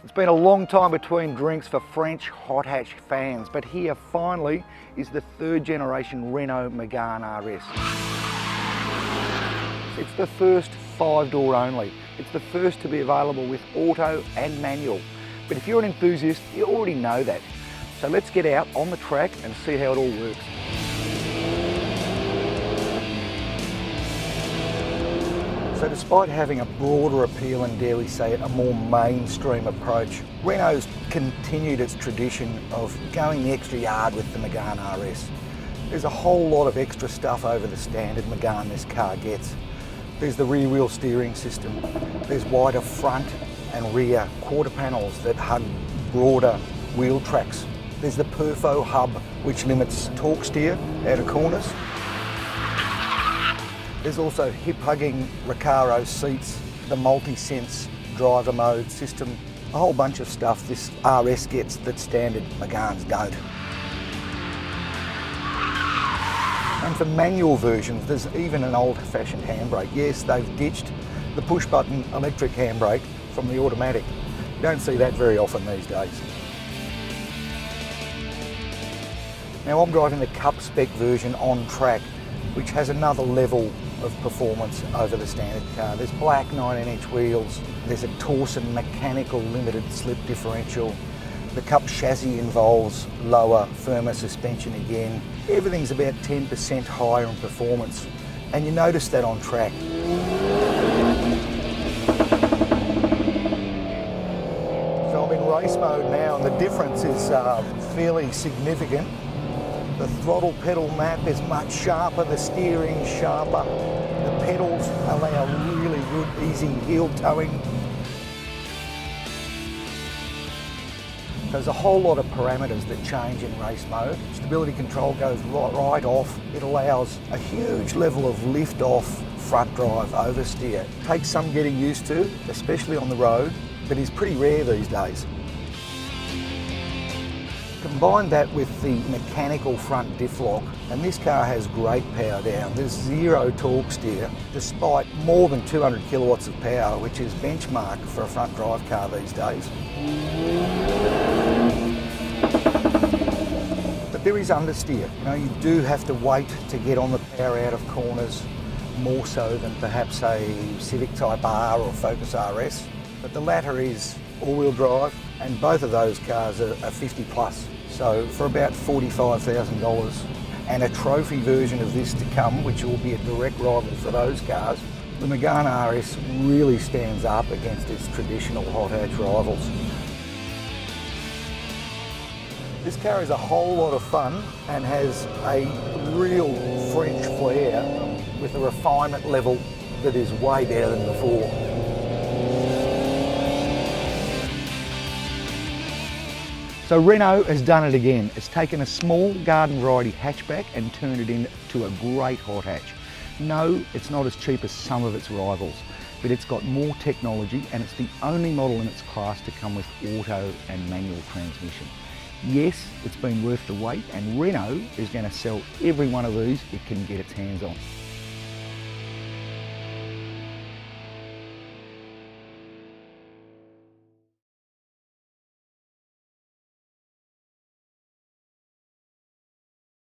It's been a long time between drinks for French hot hatch fans, but here finally is the third generation Renault Megane RS. It's the first 5-door only. It's the first to be available with auto and manual. But if you're an enthusiast, you already know that. So let's get out on the track and see how it all works. So despite having a broader appeal and, dare we say it, a more mainstream approach, Renault's continued its tradition of going the extra yard with the Megane RS. There's a whole lot of extra stuff over the standard Megane this car gets. There's the rear wheel steering system, there's wider front and rear quarter panels that hug broader wheel tracks. There's the Perfo hub, which limits torque steer out of corners. There's also hip-hugging Recaro seats, the multi-sense driver mode system, a whole bunch of stuff this RS gets that standard Meganes don't. And for manual versions, there's even an old-fashioned handbrake. Yes, they've ditched the push-button electric handbrake from the automatic. You don't see that very often these days. Now I'm driving the Cup spec version on track, which has another level of performance over the standard car. There's black 19-inch wheels, there's a Torsen mechanical limited slip differential. The Cup chassis involves lower, firmer suspension again. Everything's about 10% higher in performance, and you notice that on track. So I'm in race mode now, and the difference is fairly significant. The throttle pedal map is much sharper, the steering sharper. The pedals allow really good, easy heel towing. There's a whole lot of parameters that change in race mode. Stability control goes right off. It allows a huge level of lift-off front drive oversteer. It takes some getting used to, especially on the road, but is pretty rare these days. Combine that with the mechanical front diff lock, and this car has great power down. There's zero torque steer, despite more than 200 kilowatts of power, which is benchmark for a front drive car these days. But there is understeer. You know, you do have to wait to get on the power out of corners, more so than perhaps a Civic Type R or Focus RS. But the latter is all-wheel drive, and both of those cars are 50 plus. So for about $45,000 and a trophy version of this to come, which will be a direct rival for those cars, the Megane RS really stands up against its traditional hot hatch rivals. This car is a whole lot of fun and has a real French flair with a refinement level that is way better than before. So Renault has done it again. It's taken a small garden variety hatchback and turned it into a great hot hatch. No, it's not as cheap as some of its rivals, but it's got more technology and it's the only model in its class to come with auto and manual transmission. Yes, it's been worth the wait, and Renault is going to sell every one of these it can get its hands on.